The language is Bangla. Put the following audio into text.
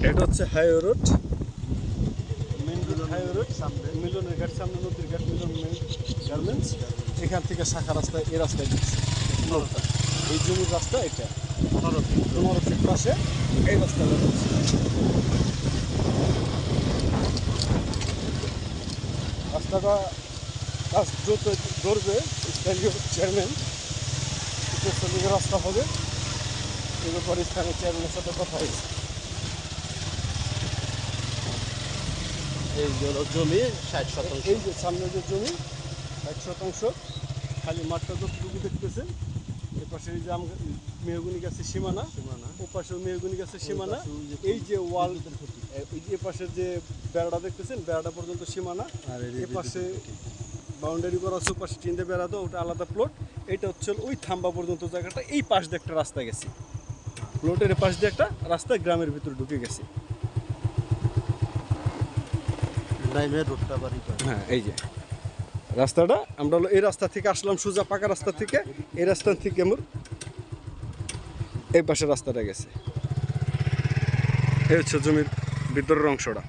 এটা হচ্ছে highway road, main road highway road, মিলনের ঘাট সামনে নদীর ঘাট, মিলন গার্মেন্টস। এখান থেকে শাখা রাস্তা এই রাস্তায় দিচ্ছে, এই জমির রাস্তা এটা 15 ফিট পাশে এই রাস্তাটা হচ্ছে। রাস্তাটা কাজ দ্রুত ধরবে স্থানীয় চেয়ারম্যান, রাস্তা হবে এর ব্যাপারে স্থানীয় চেয়ারম্যানের সাথে কথা হয়েছে। এই জমি 60%। এই যে সামনে যে জমি 60% খালি মাঠটা যতটুকু দেখতেছেন, এ পাশে এই যে মেহগুনি গাছের সীমানা, ও পাশে মেহগুনি গাছের সীমানা, এই যে ওয়াল, এ পাশে যে বেড়াটা দেখতেছেন বেড়াটা পর্যন্ত সীমানা, আর এ পাশে বাউন্ডারি করা আছে, পাশে টিনতে বেড়া দেওয়া, ওটা আলাদা প্লট। এটা হচ্ছে ওই থাম্বা পর্যন্ত জায়গাটা, এই পাশ দিয়ে একটা রাস্তা গেছে, প্লটের পাশ দিয়ে একটা রাস্তা গ্রামের ভিতরে ঢুকে গেছে। হ্যাঁ, এই যে রাস্তাটা আমরা এই রাস্তা থেকে আসলাম, সোজা পাকা রাস্তা থেকে, এই রাস্তা থেকে আমার এই পাশে রাস্তাটা গেছে। এই হচ্ছে জমির ভিতরের অংশটা।